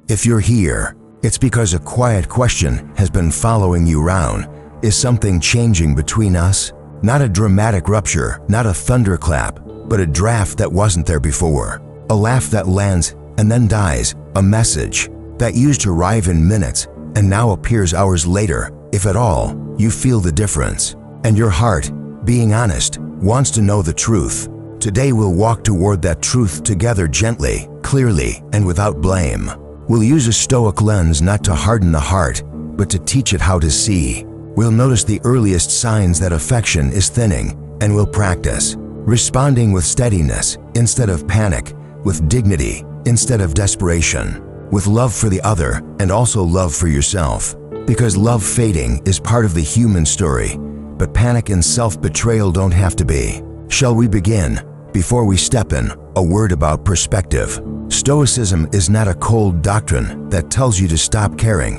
If you're here, it's because a quiet question has been following you round. Is something changing between us? Not a dramatic rupture, not a thunderclap, but a draft that wasn't there before. A laugh that lands and then dies. A message that used to arrive in minutes and now appears hours later. If at all, you feel the difference. And your heart, being honest, wants to know the truth. Today we'll walk toward that truth together gently, clearly, and without blame. We'll use a Stoic lens not to harden the heart, but to teach it how to see. We'll notice the earliest signs that affection is thinning, and we'll practice responding with steadiness instead of panic, with dignity instead of desperation, with love for the other and also love for yourself. Because love fading is part of the human story, but panic and self-betrayal don't have to be. Shall we begin? Before we step in, a word about perspective. Stoicism is not a cold doctrine that tells you to stop caring.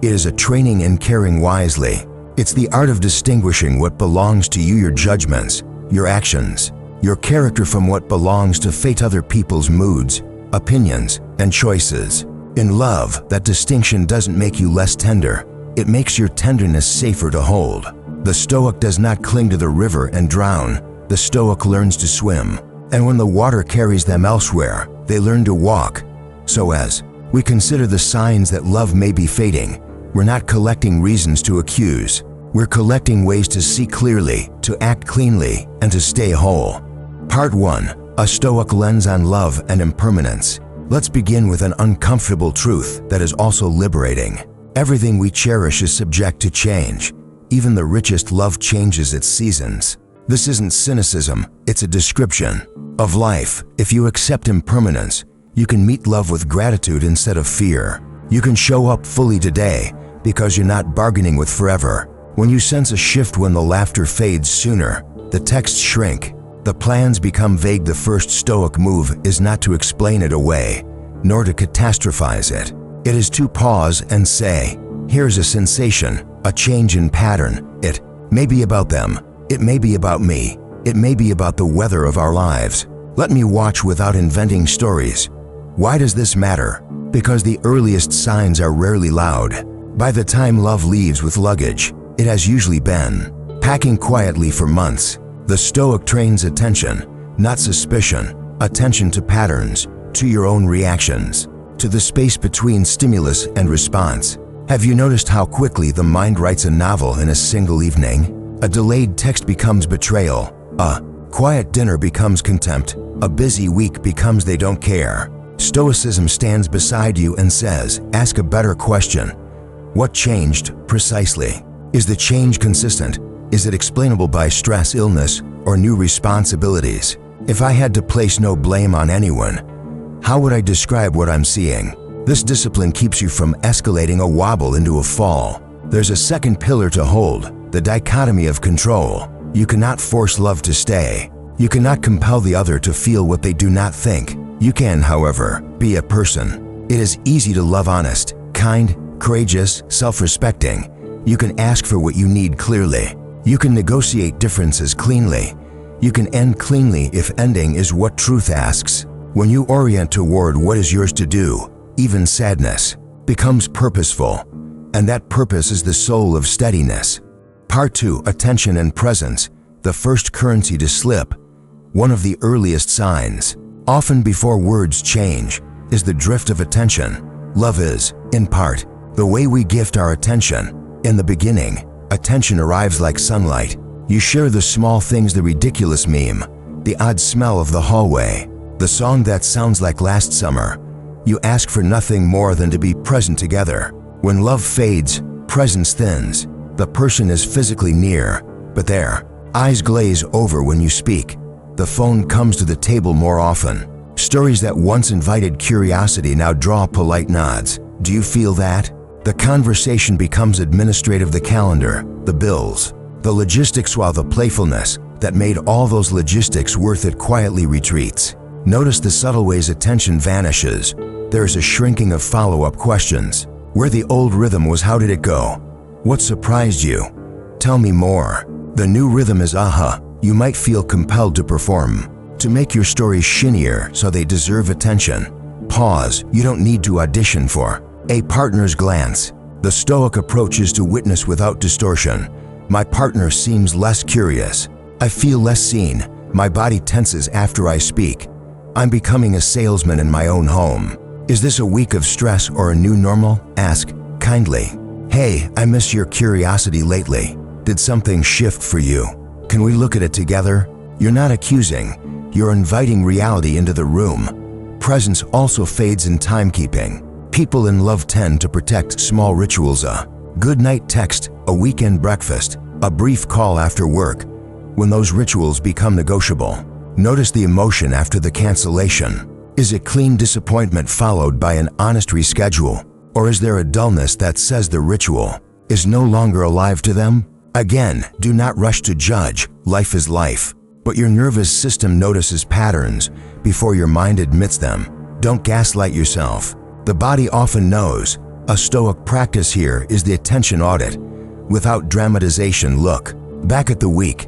It is a training in caring wisely. It's the art of distinguishing what belongs to you, your judgments, your actions, your character from what belongs to fate, other people's moods, opinions, and choices. In love, that distinction doesn't make you less tender. It makes your tenderness safer to hold. The Stoic does not cling to the river and drown. The Stoic learns to swim. And when the water carries them elsewhere, they learn to walk. So as we consider the signs that love may be fading, we're not collecting reasons to accuse. We're collecting ways to see clearly, to act cleanly, and to stay whole. Part 1. A Stoic lens on love and impermanence. Let's begin with an uncomfortable truth that is also liberating. Everything we cherish is subject to change. Even the richest love changes its seasons. This isn't cynicism, it's a description of life. If you accept impermanence, you can meet love with gratitude instead of fear. You can show up fully today because you're not bargaining with forever. When you sense a shift, when the laughter fades sooner, the texts shrink, the plans become vague, the first Stoic move is not to explain it away, nor to catastrophize it. It is to pause and say, here's a sensation, a change in pattern. It may be about them. It may be about me. It may be about the weather of our lives. Let me watch without inventing stories. Why does this matter? Because the earliest signs are rarely loud. By the time love leaves with luggage, it has usually been packing quietly for months. The Stoic trains attention, not suspicion, attention to patterns, to your own reactions, to the space between stimulus and response. Have you noticed how quickly the mind writes a novel in a single evening? A delayed text becomes betrayal. A quiet dinner becomes contempt. A busy week becomes they don't care. Stoicism stands beside you and says, ask a better question. What changed precisely? Is the change consistent? Is it explainable by stress, illness, or new responsibilities? If I had to place no blame on anyone, how would I describe what I'm seeing? This discipline keeps you from escalating a wobble into a fall. There's a second pillar to hold, the dichotomy of control. You cannot force love to stay. You cannot compel the other to feel what they do not think. You can, however, be a person. It is easy to love honest, kind, courageous, self-respecting. You can ask for what you need clearly. You can negotiate differences cleanly. You can end cleanly if ending is what truth asks. When you orient toward what is yours to do, even sadness becomes purposeful, and that purpose is the soul of steadiness. Part 2. Attention and presence, the first currency to slip. One of the earliest signs, often before words change, is the drift of attention. Love is, in part, the way we gift our attention. In the beginning, attention arrives like sunlight. You share the small things, the ridiculous meme, the odd smell of the hallway, the song that sounds like last summer. You ask for nothing more than to be present together. When love fades, presence thins. The person is physically near, but their eyes glaze over when you speak. The phone comes to the table more often. Stories that once invited curiosity now draw polite nods. Do you feel that? The conversation becomes administrative, the calendar, the bills, the logistics, while the playfulness that made all those logistics worth it quietly retreats. Notice the subtle ways attention vanishes. There is a shrinking of follow-up questions. Where the old rhythm was, how did it go? What surprised you? Tell me more. The new rhythm is aha. You might feel compelled to perform, to make your stories shinier so they deserve attention. pause you don't need to audition for. A partner's glance. The Stoic approach is to witness without distortion. My partner seems less curious. I feel less seen. My body tenses after I speak. I'm becoming a salesman in my own home. Is this a week of stress or a new normal? Ask kindly. Hey, I miss your curiosity lately. Did something shift for you? Can we look at it together? You're not accusing. You're inviting reality into the room. Presence also fades in timekeeping. People in love tend to protect small rituals, a good night text, a weekend breakfast, a brief call after work. When those rituals become negotiable, notice the emotion after the cancellation. Is it clean disappointment followed by an honest reschedule? Or is there a dullness that says the ritual is no longer alive to them? Again, do not rush to judge. Life is life. But your nervous system notices patterns before your mind admits them. Don't gaslight yourself. The body often knows. A Stoic practice here is the attention audit. Without dramatization, look back at the week.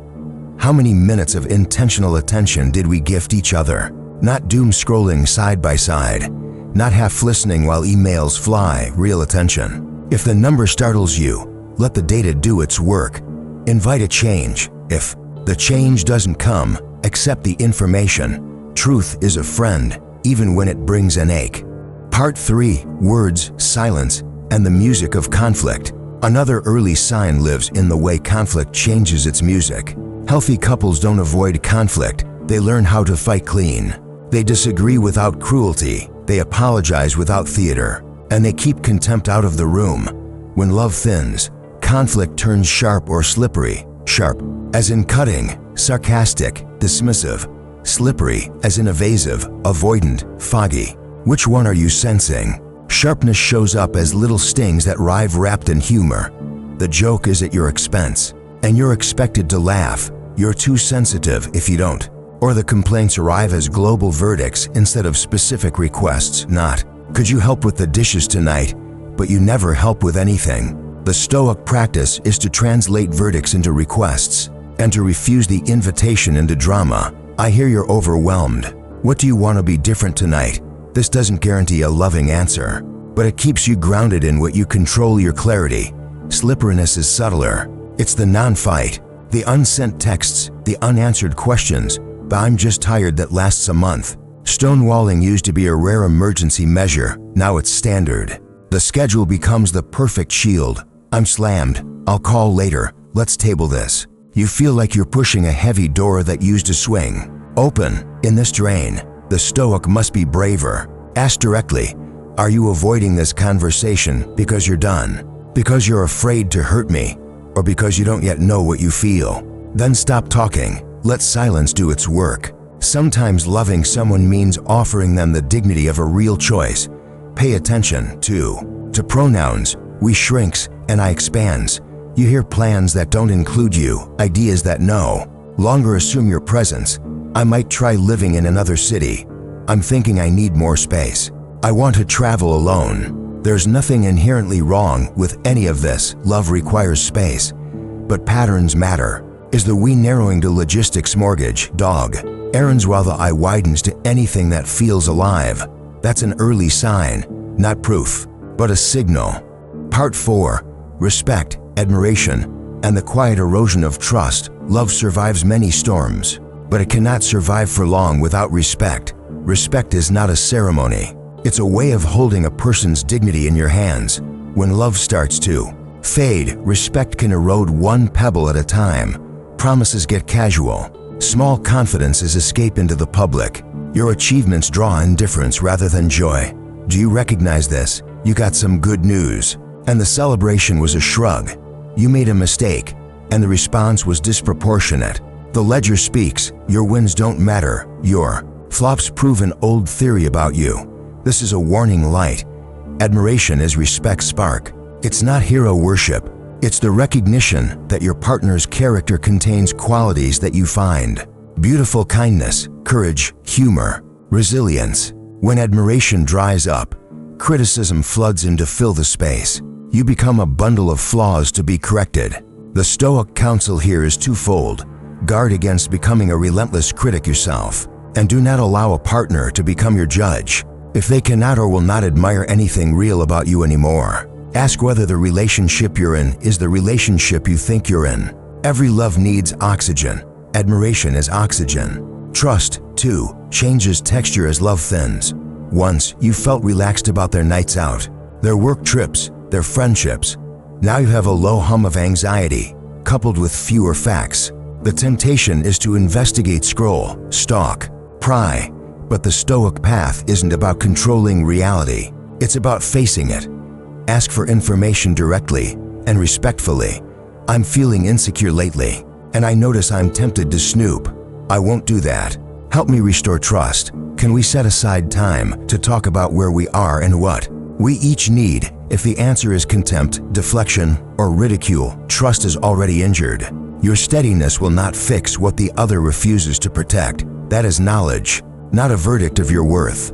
How many minutes of intentional attention did we gift each other? Not doom scrolling side by side. Not half listening while emails fly, real attention. If the number startles you, let the data do its work. Invite a change. If the change doesn't come, accept the information. Truth is a friend, even when it brings an ache. Part 3. Words, silence, and the music of conflict. Another early sign lives in the way conflict changes its music. Healthy couples don't avoid conflict. They learn how to fight clean. They disagree without cruelty. They apologize without theater. And they keep contempt out of the room. When love thins, conflict turns sharp or slippery. Sharp, as in cutting, sarcastic, dismissive. Slippery, as in evasive, avoidant, foggy. Which one are you sensing? Sharpness shows up as little stings that rive wrapped in humor. The joke is at your expense, and you're expected to laugh. You're too sensitive if you don't. Or the complaints arrive as global verdicts instead of specific requests, not, could you help with the dishes tonight? But you never help with anything. The Stoic practice is to translate verdicts into requests and to refuse the invitation into drama. I hear you're overwhelmed. What do you want to be different tonight? This doesn't guarantee a loving answer, but it keeps you grounded in what you control. Your clarity. Slipperiness is subtler. It's the non-fight, the unsent texts, the unanswered questions. But I'm just tired that lasts a month. Stonewalling used to be a rare emergency measure. Now it's standard. The schedule becomes the perfect shield. I'm slammed. I'll call later. Let's table this. You feel like you're pushing a heavy door that used to swing open. In this drain, the Stoic must be braver. Ask directly, are you avoiding this conversation because you're done? Because you're afraid to hurt me? Or because you don't yet know what you feel? Then stop talking. Let silence do its work. Sometimes loving someone means offering them the dignity of a real choice. Pay attention, too, to pronouns. We shrinks and I expands. You hear plans that don't include you, ideas that no longer assume your presence. I might try living in another city. I'm thinking I need more space. I want to travel alone. There's nothing inherently wrong with any of this. Love requires space. But patterns matter. Is the we narrowing to logistics mortgage, dog, errands while the I widens to anything that feels alive? That's an early sign, not proof, but a signal. Part 4. Respect, admiration, and the quiet erosion of trust. Love survives many storms, but it cannot survive for long without respect. Respect is not a ceremony. It's a way of holding a person's dignity in your hands. When love starts to fade, respect can erode one pebble at a time. Promises get casual. Small confidences escape into the public. Your achievements draw indifference rather than joy. Do you recognize this? You got some good news, and the celebration was a shrug. You made a mistake, and the response was disproportionate. The ledger speaks. Your wins don't matter. Your flops prove an old theory about you. This is a warning light. Admiration is respect's spark. It's not hero worship. It's the recognition that your partner's character contains qualities that you find. Beautiful kindness, courage, humor, resilience. When admiration dries up, criticism floods in to fill the space. You become a bundle of flaws to be corrected. The Stoic counsel here is twofold. Guard against becoming a relentless critic yourself, and do not allow a partner to become your judge. If they cannot or will not admire anything real about you anymore, ask whether the relationship you're in is the relationship you think you're in. Every love needs oxygen. Admiration is oxygen. Trust, too, changes texture as love thins. Once, you felt relaxed about their nights out, their work trips, their friendships. Now you have a low hum of anxiety, coupled with fewer facts. The temptation is to investigate, scroll, stalk, pry. But the Stoic path isn't about controlling reality. It's about facing it. Ask for information directly and respectfully. I'm feeling insecure lately, and I notice I'm tempted to snoop. I won't do that. Help me restore trust. Can we set aside time to talk about where we are and what we each need? If the answer is contempt, deflection, or ridicule, trust is already injured. Your steadiness will not fix what the other refuses to protect. That is knowledge, not a verdict of your worth.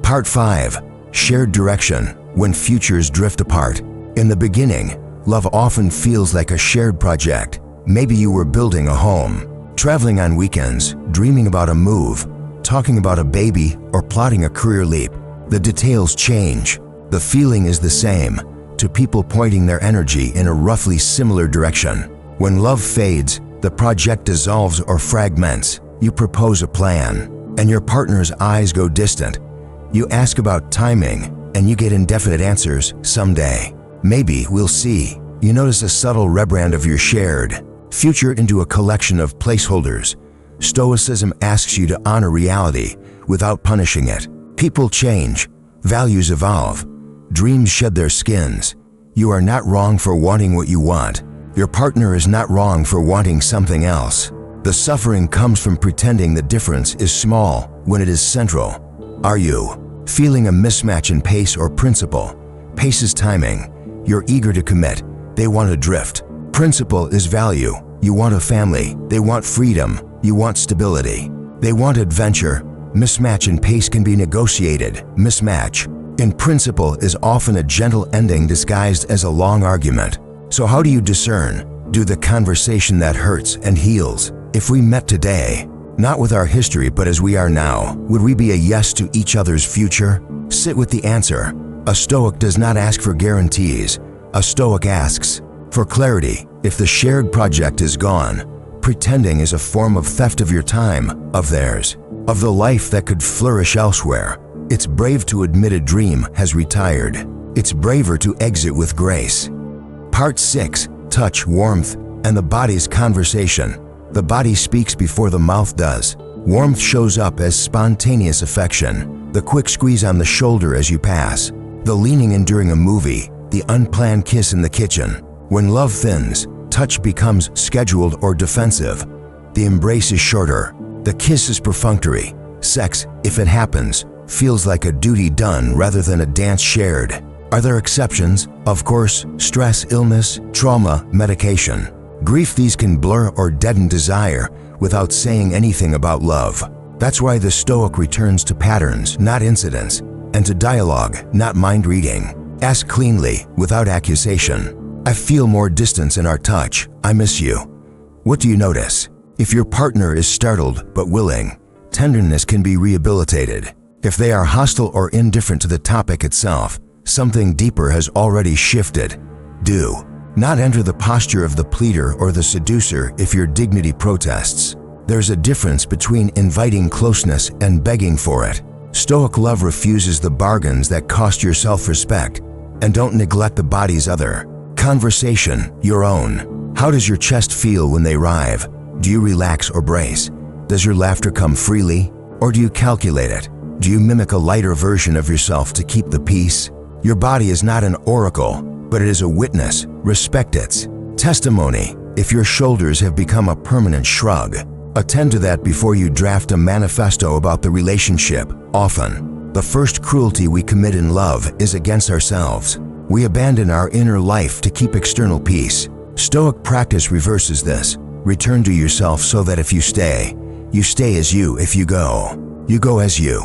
Part 5. Shared direction when futures drift apart. In the beginning, love often feels like a shared project. Maybe you were building a home, traveling on weekends, dreaming about a move, talking about a baby, or plotting a career leap. The details change. The feeling is the same, to people pointing their energy in a roughly similar direction. When love fades, the project dissolves or fragments. You propose a plan, and your partner's eyes go distant. You ask about timing, and you get indefinite answers. Someday. Maybe, we'll see. You notice a subtle rebrand of your shared future into a collection of placeholders. Stoicism asks you to honor reality without punishing it. People change. Values evolve. Dreams shed their skins. You are not wrong for wanting what you want. Your partner is not wrong for wanting something else. The suffering comes from pretending the difference is small when it is central. Are you feeling a mismatch in pace or principle? Pace is timing. You're eager to commit. They want to drift. Principle is value. You want a family. They want freedom. You want stability. They want adventure. Mismatch in pace can be negotiated. Mismatch in principle is often a gentle ending disguised as a long argument. So how do you discern? Do the conversation that hurts and heals. If we met today, not with our history but as we are now, would we be a yes to each other's future? Sit with the answer. A Stoic does not ask for guarantees. A Stoic asks for clarity. If the shared project is gone, pretending is a form of theft of your time, of theirs, of the life that could flourish elsewhere. It's brave to admit a dream has retired. It's braver to exit with grace. Part 6. Touch, warmth, and the body's conversation. The body speaks before the mouth does. Warmth shows up as spontaneous affection, the quick squeeze on the shoulder as you pass, the leaning in during a movie, the unplanned kiss in the kitchen. When love thins, touch becomes scheduled or defensive. The embrace is shorter. The kiss is perfunctory. Sex, if it happens, feels like a duty done rather than a dance shared. Are there exceptions? Of course, stress, illness, trauma, medication. Grief, these can blur or deaden desire without saying anything about love. That's why the Stoic returns to patterns, not incidents, and to dialogue, not mind reading. Ask cleanly, without accusation. I feel more distance in our touch. I miss you. What do you notice? If your partner is startled but willing, tenderness can be rehabilitated. If they are hostile or indifferent to the topic itself, something deeper has already shifted. Do not enter the posture of the pleader or the seducer if your dignity protests. There's a difference between inviting closeness and begging for it. Stoic love refuses the bargains that cost your self-respect, and don't neglect the body's other conversation, your own. How does your chest feel when they arrive? Do you relax or brace? Does your laughter come freely, or do you calculate it? Do you mimic a lighter version of yourself to keep the peace? Your body is not an oracle, but it is a witness. Respect its testimony. If your shoulders have become a permanent shrug, attend to that before you draft a manifesto about the relationship. Often, the first cruelty we commit in love is against ourselves. We abandon our inner life to keep external peace. Stoic practice reverses this. Return to yourself so that if you stay as you. If you go as you.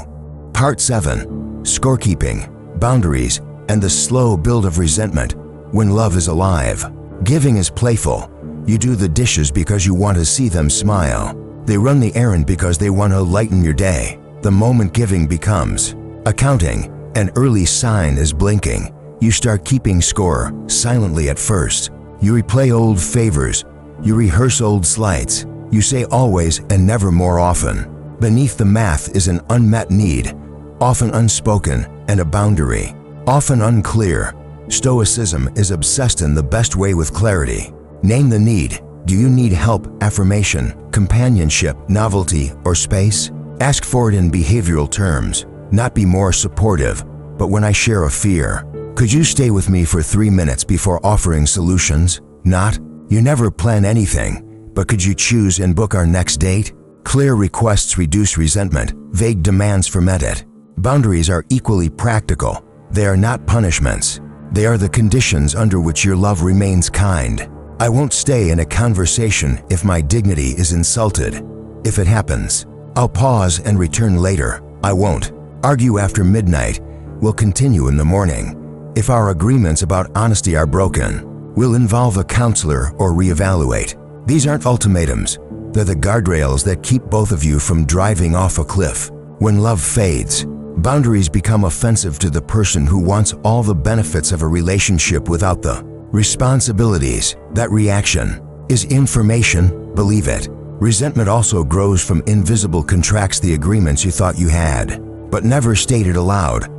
Part 7. Scorekeeping, boundaries, and the slow build of resentment. When love is alive, giving is playful. You do the dishes because you want to see them smile. They run the errand because they want to lighten your day. The moment giving becomes Accounting, an early sign is blinking. You start keeping score, silently at first. You replay old favors. You rehearse old slights. You say always and never more often. Beneath the math is an unmet need, often unspoken, and a boundary, often unclear. Stoicism is obsessed in the best way with clarity. Name the need. Do you need help, affirmation, companionship, novelty, or space? Ask for it in behavioral terms. Not be more supportive, but when I share a fear, could you stay with me for 3 minutes before offering solutions? Not, you never plan anything, but could you choose and book our next date? Clear requests reduce resentment. Vague demands ferment it. Boundaries are equally practical. They are not punishments. They are the conditions under which your love remains kind. I won't stay in a conversation if my dignity is insulted. If it happens, I'll pause and return later. I won't argue after midnight. We'll continue in the morning. If our agreements about honesty are broken, we'll involve a counselor or reevaluate. These aren't ultimatums. They're the guardrails that keep both of you from driving off a cliff. When love fades, boundaries become offensive to the person who wants all the benefits of a relationship without the responsibilities. That reaction is information, believe it. Resentment also grows from invisible contracts, the agreements you thought you had, but never stated aloud.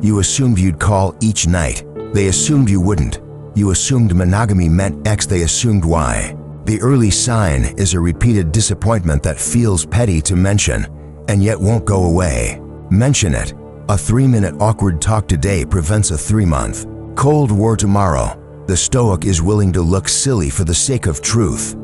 You assumed you'd call each night. They assumed you wouldn't. You assumed monogamy meant X, they assumed Y. The early sign is a repeated disappointment that feels petty to mention, and yet won't go away. Mention it. A 3-minute awkward talk today prevents a 3-month Cold War tomorrow. The Stoic is willing to look silly for the sake of truth.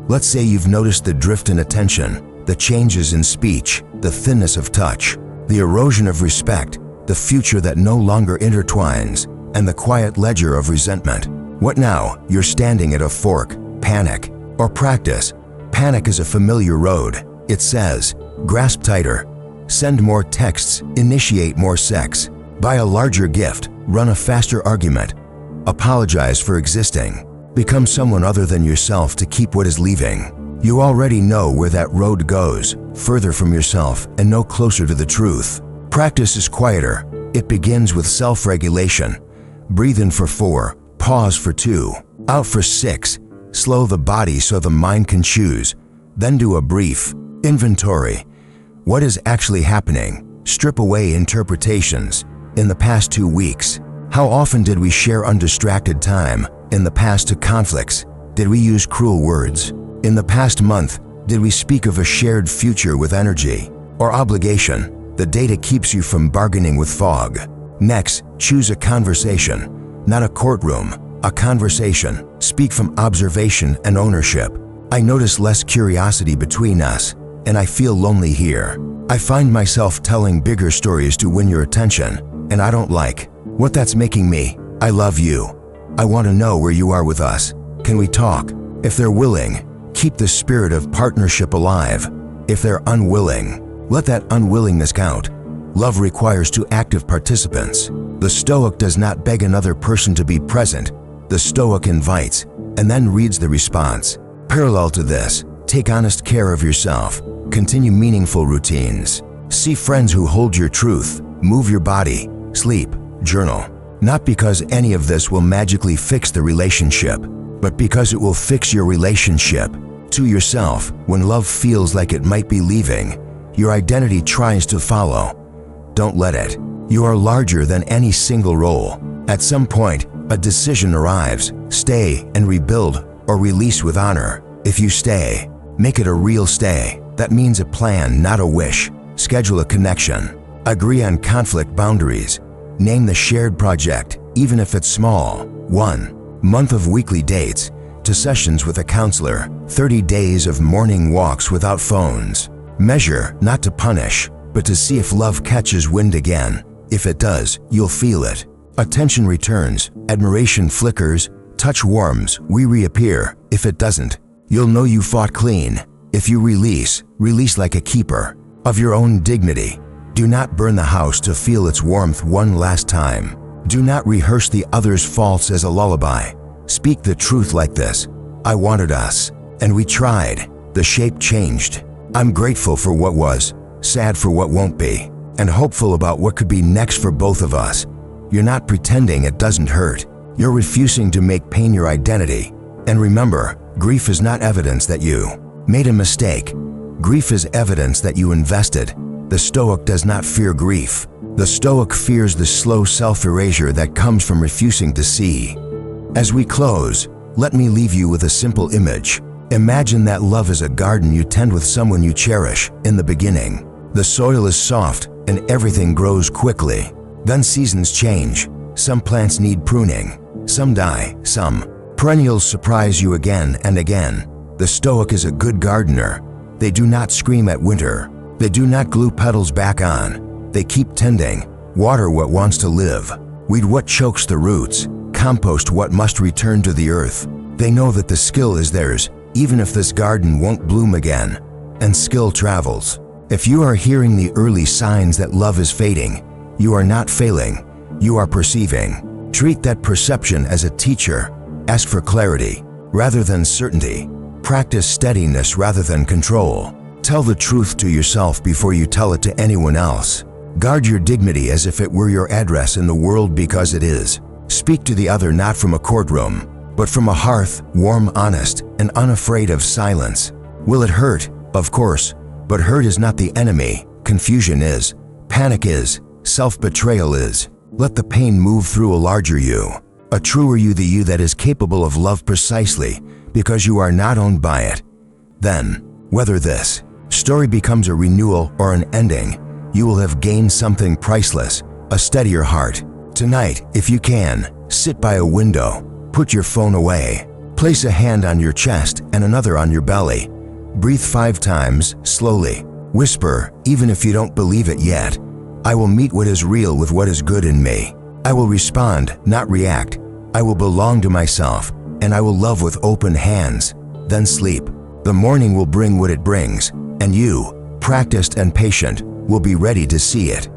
Let's say you've noticed the drift in attention, the changes in speech, the thinness of touch, the erosion of respect, the future that no longer intertwines, and the quiet ledger of resentment. What now? You're standing at a fork. Panic or practice. Panic is a familiar road. It says, grasp tighter, send more texts, initiate more sex, buy a larger gift, run a faster argument, apologize for existing, become someone other than yourself to keep what is leaving. You already know where that road goes, further from yourself and no closer to the truth. Practice is quieter. It begins with self-regulation. Breathe in for 4, pause for 2, out for 6. Slow the body so the mind can choose. Then do a brief inventory. What is actually happening? Strip away interpretations. In the past 2 weeks, how often did we share undistracted time? In the past 2 conflicts, did we use cruel words? In the past month, did we speak of a shared future with energy or obligation? The data keeps you from bargaining with fog. Next, choose a conversation, not a courtroom. A conversation. Speak from observation and ownership. I notice less curiosity between us, and I feel lonely here. I find myself telling bigger stories to win your attention, and I don't like what that's making me. I love you. I want to know where you are with us. Can we talk? If they're willing, keep the spirit of partnership alive. If they're unwilling, let that unwillingness count. Love requires 2 active participants. The Stoic does not beg another person to be present. The Stoic invites and then reads the response. Parallel to this, take honest care of yourself. Continue meaningful routines. See friends who hold your truth. Move your body. Sleep. Journal. Not because any of this will magically fix the relationship, but because it will fix your relationship to yourself. When love feels like it might be leaving, your identity tries to follow. Don't let it. You are larger than any single role. At some point, a decision arrives. Stay and rebuild or release with honor. If you stay, make it a real stay. That means a plan, not a wish. Schedule a connection. Agree on conflict boundaries. Name the shared project, even if it's small. 1 month of weekly dates, to sessions with a counselor. 30 days of morning walks without phones. Measure, not to punish, but to see if love catches wind again. If it does, you'll feel it. Attention returns, admiration flickers, touch warms, we reappear. If it doesn't, you'll know you fought clean. If you release, release like a keeper of your own dignity. Do not burn the house to feel its warmth one last time. Do not rehearse the other's faults as a lullaby. Speak the truth like this. I wanted us, and we tried. The shape changed. I'm grateful for what was, sad for what won't be. and hopeful about what could be next for both of us. You're not pretending it doesn't hurt. You're refusing to make pain your identity. And remember, grief is not evidence that you made a mistake. Grief is evidence that you invested. The Stoic does not fear grief. The Stoic fears the slow self-erasure that comes from refusing to see. As we close, let me leave you with a simple image. Imagine that love is a garden you tend with someone you cherish. In the beginning, the soil is soft and everything grows quickly. Then seasons change. Some plants need pruning. Some die. Some perennials surprise you again and again. The Stoic is a good gardener. They do not scream at winter. They do not glue petals back on. They keep tending, water what wants to live, weed what chokes the roots, compost what must return to the earth. They know that the skill is theirs, even if this garden won't bloom again. And skill travels. If you are hearing the early signs that love is fading, you are not failing, you are perceiving. Treat that perception as a teacher. Ask for clarity rather than certainty. Practice steadiness rather than control. Tell the truth to yourself before you tell it to anyone else. Guard your dignity as if it were your address in the world, because it is. Speak to the other not from a courtroom, but from a hearth, warm, honest, and unafraid of silence. Will it hurt? Of course, but hurt is not the enemy. Confusion is. Panic is. Self-betrayal is. Let the pain move through a larger you, a truer you, the you that is capable of love precisely because you are not owned by it. Then, whether this story becomes a renewal or an ending, you will have gained something priceless, a steadier heart. Tonight, if you can, sit by a window, put your phone away, place a hand on your chest and another on your belly. Breathe 5 times, slowly. Whisper, even if you don't believe it yet, I will meet what is real with what is good in me. I will respond, not react. I will belong to myself, and I will love with open hands. Then sleep. The morning will bring what it brings, and you, practiced and patient, will be ready to see it.